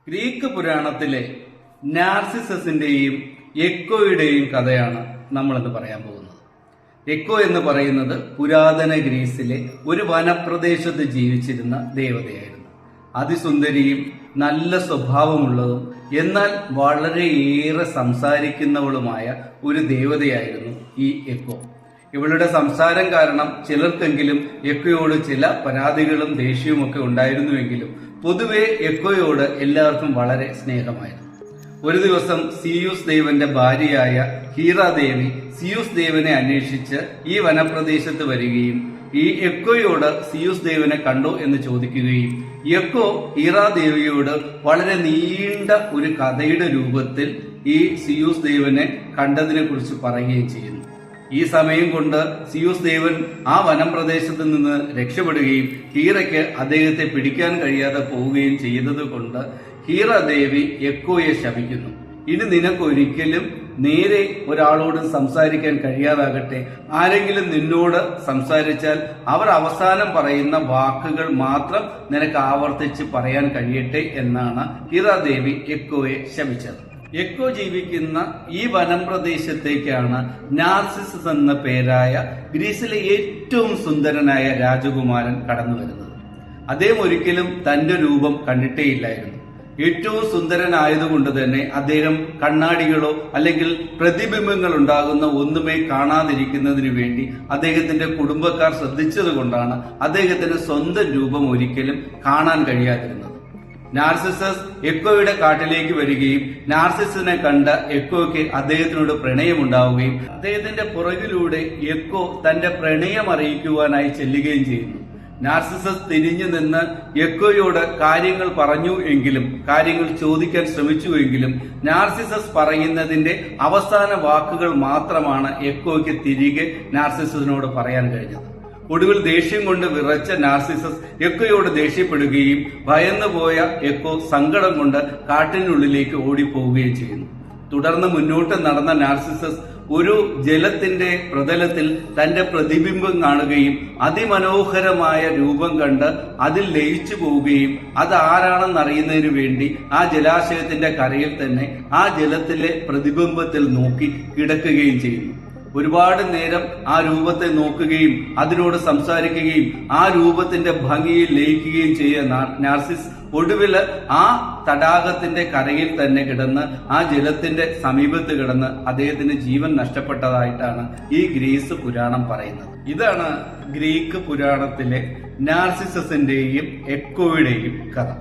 Greek പുരാണത്തിലെ നാർസിസസിന്റെയും എക്കോയുടെയും കഥയാണ് നമ്മളിന്ന് പറയാൻ പോകുന്നത്. എക്കോ എന്ന് പറയുന്നത് പുരാതന ഗ്രീസിലെ ഒരു വനപ്രദേശത്ത് ജീവിച്ചിരുന്ന ദേവതയായിരുന്നു. അതിസുന്ദരിയും നല്ല സ്വഭാവമുള്ളതും എന്നാൽ വളരെയേറെ സംസാരിക്കുന്നവളുമായ ഒരു ദേവതയായിരുന്നു ഈ എക്കോ. ഇവളുടെ സംസാരം കാരണം ചിലർക്കെങ്കിലും എക്കോയോട് ചില പരാതികളും ദേഷ്യവുമൊക്കെ ഉണ്ടായിരുന്നുവെങ്കിലും പൊതുവെ എക്കോയോട് എല്ലാവർക്കും വളരെ സ്നേഹമായിരുന്നു. ഒരു ദിവസം സിയൂസ് ദേവന്റെ ഭാര്യയായ ഹീറാദേവി സിയൂസ് ദേവനെ അന്വേഷിച്ച് ഈ വനപ്രദേശത്ത് വരികയും ഈ എക്കോയോട് സിയൂസ് ദേവനെ കണ്ടോ എന്ന് ചോദിക്കുകയും എക്കോ ഹീറാദേവിയോട് വളരെ നീണ്ട ഒരു കഥയുടെ രൂപത്തിൽ ഈ സിയൂസ് ദേവനെ കണ്ടതിനെ കുറിച്ച് പറയുകയും ചെയ്യുന്നു. ഈ സമയം കൊണ്ട് സിയൂസ് ദേവൻ ആ വനംപ്രദേശത്ത് നിന്ന് രക്ഷപ്പെടുകയും ഹീറയ്ക്ക് അദ്ദേഹത്തെ പിടിക്കാൻ കഴിയാതെ പോവുകയും ചെയ്തത് കൊണ്ട് ഹീറാദേവി എക്കോയെ ശപിക്കുന്നു. ഇനി നിനക്കൊരിക്കലും നേരെ ഒരാളോട് സംസാരിക്കാൻ കഴിയാതാകട്ടെ. ആരെങ്കിലും നിന്നോട് സംസാരിച്ചാൽ അവർ അവസാനം പറയുന്ന വാക്കുകൾ മാത്രം നിനക്ക് ആവർത്തിച്ച് പറയാൻ കഴിയട്ടെ എന്നാണ് ഹീറാദേവി എക്കോയെ ശപിച്ചത്. എക്കോ ജീവിക്കുന്ന ഈ വനംപ്രദേശത്തേക്കാണ് നാർസിസസ് എന്ന പേരായ ഗ്രീസിലെ ഏറ്റവും സുന്ദരനായ രാജകുമാരൻ കടന്നു വരുന്നത്. അദ്ദേഹം ഒരിക്കലും തന്റെ രൂപം കണ്ടിട്ടേയില്ലായിരുന്നു. ഏറ്റവും സുന്ദരനായതുകൊണ്ട് തന്നെ അദ്ദേഹം കണ്ണാടികളോ അല്ലെങ്കിൽ പ്രതിബിംബങ്ങൾ ഉണ്ടാകുന്ന ഒന്നുമേ കാണാതിരിക്കുന്നതിന് വേണ്ടി അദ്ദേഹത്തിന്റെ കുടുംബക്കാർ ശ്രദ്ധിച്ചതുകൊണ്ടാണ് അദ്ദേഹത്തിന് സ്വന്തം രൂപം ഒരിക്കലും കാണാൻ കഴിയാതിരുന്നത്. നാർസിസസ് എക്കോയുടെ കാട്ടിലേക്ക് വരികയും നാർസിസിനെ കണ്ട എക്കോയ്ക്ക് അദ്ദേഹത്തിനോട് പ്രണയമുണ്ടാവുകയും അദ്ദേഹത്തിന്റെ പുറകിലൂടെ എക്കോ തന്റെ പ്രണയം അറിയിക്കുവാനായി ചെല്ലുകയും ചെയ്യുന്നു. നാർസിസസ് തിരിഞ്ഞു നിന്ന് എക്കോയോട് കാര്യങ്ങൾ പറഞ്ഞു എങ്കിലും കാര്യങ്ങൾ ചോദിക്കാൻ ശ്രമിച്ചുവെങ്കിലും നാർസിസസ് പറയുന്നതിന്റെ അവസാന വാക്കുകൾ മാത്രമാണ് എക്കോയ്ക്ക് തിരികെ നാർസിസസിനോട് പറയാൻ കഴിഞ്ഞത്. ഒടുവിൽ ദേഷ്യം കൊണ്ട് വിറച്ച നാർസിസസ് എക്കോയോട് ദേഷ്യപ്പെടുകയും ഭയന്നുപോയ എക്കോ സങ്കടം കൊണ്ട് കാട്ടിനുള്ളിലേക്ക് ഓടിപ്പോവുകയും ചെയ്യുന്നു. തുടർന്ന് മുന്നോട്ട് നടന്ന നാർസിസസ് ഒരു ജലത്തിന്റെ പ്രതലത്തിൽ തന്റെ പ്രതിബിംബം കാണുകയും അതിമനോഹരമായ രൂപം കണ്ട് അതിൽ ലയിച്ചു പോവുകയും അത് ആരാണെന്നറിയുന്നതിന് വേണ്ടി ആ ജലാശയത്തിന്റെ കരയിൽ തന്നെ ആ ജലത്തിലെ പ്രതിബിംബത്തിൽ നോക്കി കിടക്കുകയും ചെയ്യുന്നു. ഒരുപാട് നേരം ആ രൂപത്തെ നോക്കുകയും അതിനോട് സംസാരിക്കുകയും ആ രൂപത്തിന്റെ ഭംഗിയിൽ ലയിക്കുകയും ചെയ്യുന്ന നാർസിസ് ഒടുവിൽ ആ തടാകത്തിന്റെ കരയിൽ തന്നെ കിടന്ന് ആ ജലത്തിന്റെ സമീപത്ത് കിടന്ന് അദ്ദേഹത്തിന് ജീവൻ നഷ്ടപ്പെട്ടതായിട്ടാണ് ഈ ഗ്രീസ് പുരാണം പറയുന്നത്. ഇതാണ് ഗ്രീക്ക് പുരാണത്തിലെ നാർസിസസിന്റെയും എക്കോയുടെയും കഥ.